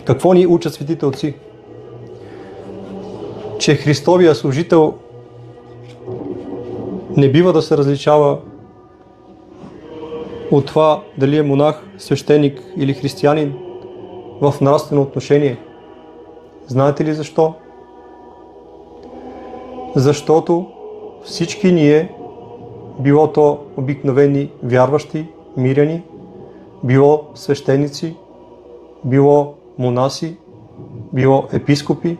Какво ни учат светите отци? Че Христовия служител не бива да се различава от това дали е монах, свещеник или християнин в нравствено отношение. Знаете ли защо? Защото всички ние, било то обикновени вярващи, миряни, било свещеници, било монаси, било епископи,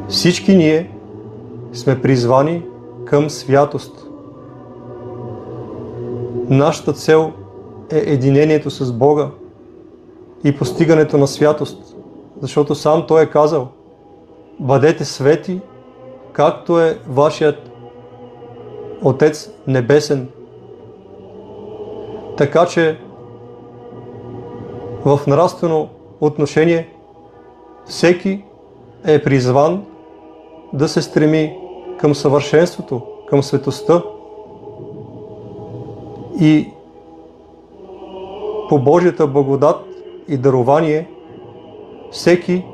всички ние сме призвани към святост. Нашата цел е единението с Бога и постигането на святост, защото сам Той е казал: бъдете свети, както е вашият Отец Небесен. Така че в нравствено отношение всеки е призван да се стреми към съвършенството, към светостта и по Божията благодат и дарование всеки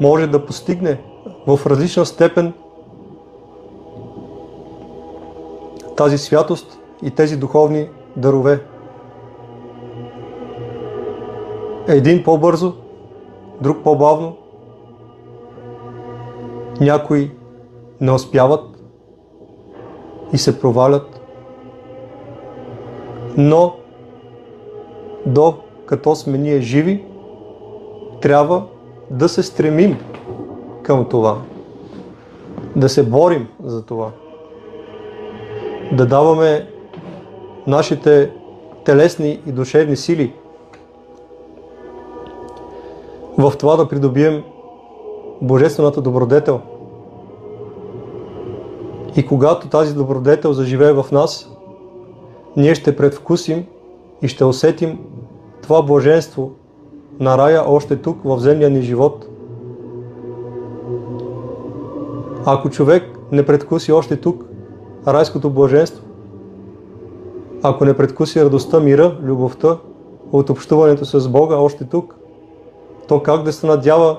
може да постигне в различна степен тази святост и тези духовни дарове. Един по-бързо, друг по-бавно. Някои не успяват и се провалят. Но докато сме ние живи, трябва да се стремим към това. Да се борим за това. Да даваме нашите телесни и душевни сили в това да придобием божествената добродетел. И когато тази добродетел заживее в нас, ние ще предвкусим и ще усетим това блаженство на рая още тук в земния ни живот. Ако човек не предвкуси още тук райското блаженство, ако не предвкуси радостта, мира, любовта от общуването с Бога още тук, то как да се надява,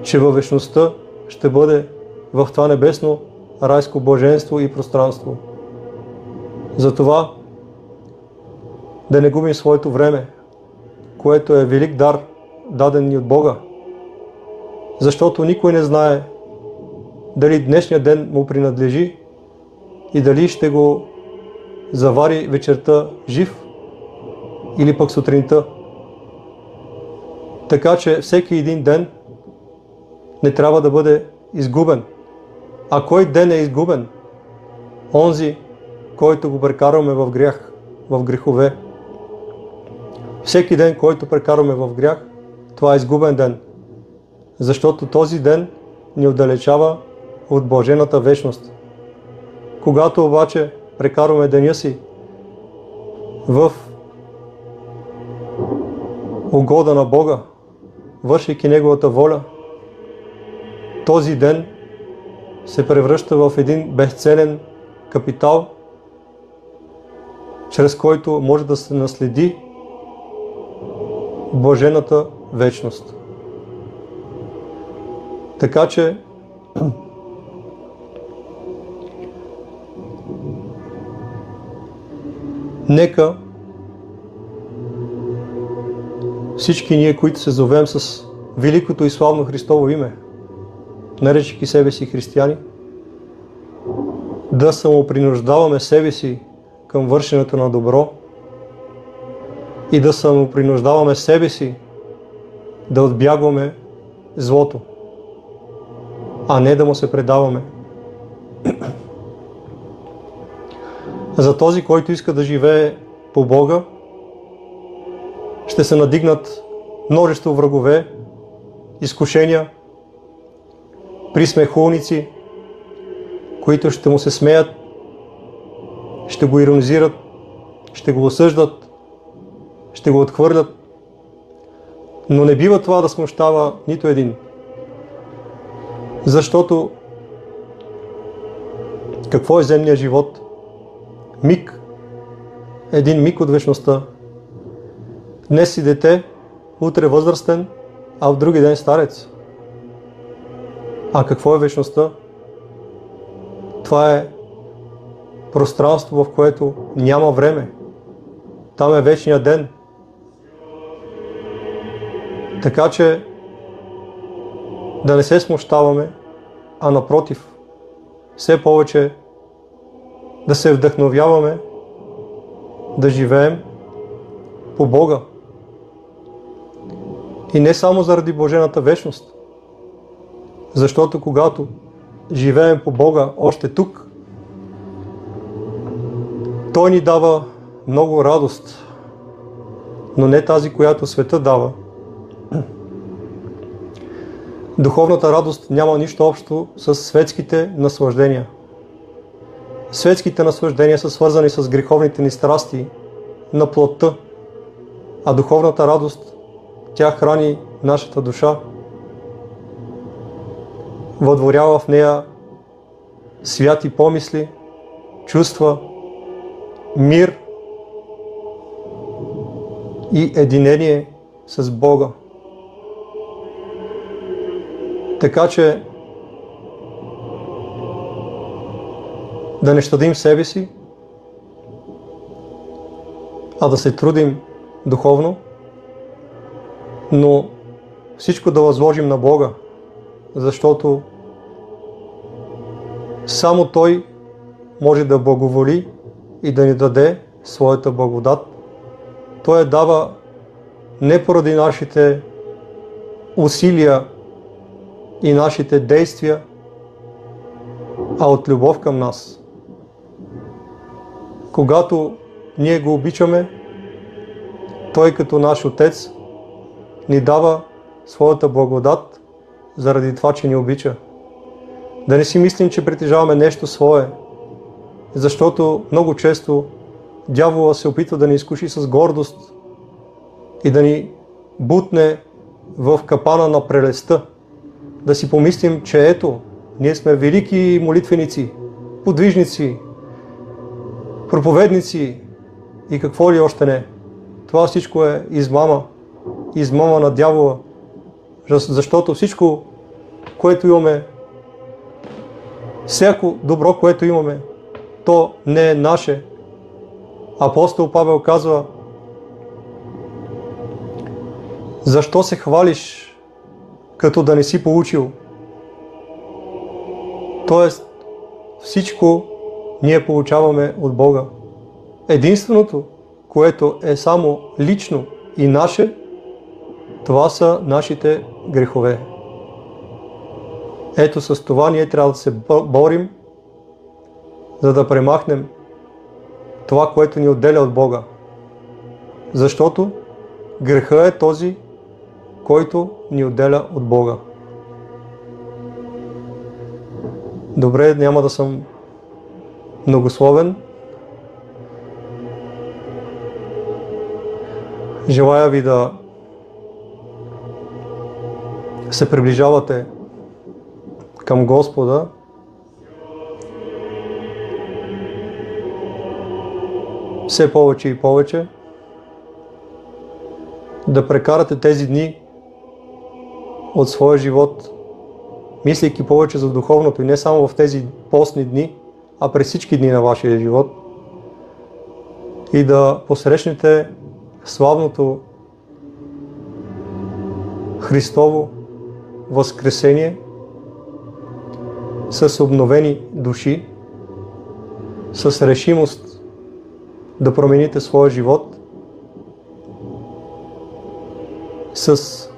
че във вечността ще бъде в това небесно райско блаженство и пространство? Затова да не губим своето време, което е велик дар, даден ни от Бога. Защото никой не знае дали днешния ден му принадлежи и дали ще го завари вечерта жив или пък сутринта. Така че всеки един ден не трябва да бъде изгубен. А кой ден е изгубен? Онзи, който го прекарваме в грях, в грехове. Всеки ден, който прекарваме в грях, това е изгубен ден. Защото този ден ни отдалечава от блажената вечност. Когато обаче прекарваме деня си в угода на Бога, вършейки Неговата воля, този ден се превръща в един безценен капитал, чрез който може да се наследи блажената вечност. Така че нека всички ние, които се зовем с великото и славно Христово име, наричайки себе си християни, да самопринуждаваме себе си към вършенето на добро и да самопринуждаваме себе си да отбягваме злото, а не да му се предаваме. За този, който иска да живее по Бога, ще се надигнат множество врагове, изкушения, присмехулници, които ще му се смеят, ще го иронизират, ще го осъждат, ще го отхвърлят. Но не бива това да смущава нито един. Защото какво е земният живот? Миг. Един миг от вечността. Днес си дете, утре възрастен, а в други ден старец. А какво е вечността? Това е пространство, в което няма време. Там е вечния ден. Така че да не се смущаваме, а напротив, все повече да се вдъхновяваме, да живеем по Бога. И не само заради блажената вечност, защото когато живеем по Бога още тук, Той ни дава много радост, но не тази, която света дава. Духовната радост няма нищо общо с светските наслаждения. Светските наслаждения са свързани с греховните ни страсти на плътта, а духовната радост, тя храни нашата душа. Въдворява в нея святи помисли, чувства, мир и единение с Бога. Така че да не щадим себе си, а да се трудим духовно, но всичко да възложим на Бога, защото само Той може да благоволи и да ни даде своята благодат. Той я дава не поради нашите усилия и нашите действия, а от любов към нас. Когато ние го обичаме, Той като наш Отец ни дава своята благодат заради това, че ни обича. Да не си мислим, че притежаваме нещо свое, защото много често дявола се опитва да ни изкуши с гордост и да ни бутне в капана на прелестта. Да си помислим, че ето, ние сме велики молитвеници, подвижници, проповедници и какво ли още не. Това всичко е измама. Измама на дявола, защото всичко, което имаме, всяко добро, което имаме, то не е наше. Апостол Павел казва: защо се хвалиш, като да не си получил? Тоест, всичко ние получаваме от Бога. Единственото, което е само лично и наше, това са нашите грехове. Ето с това ние трябва да се борим, за да премахнем това, което ни отделя от Бога. Защото греха е този, който ни отделя от Бога. Добре, няма да съм многословен. Желая ви да се приближавате към Господа, все повече и повече, да прекарате тези дни от своя живот, мислейки повече за духовното и не само в тези постни дни, а през всички дни на вашия живот, и да посрещнете славното Христово възкресение с обновени души, с решимост да промените своя живот, с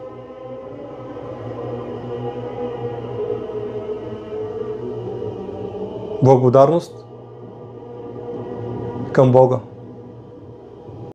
благодарност към Бога.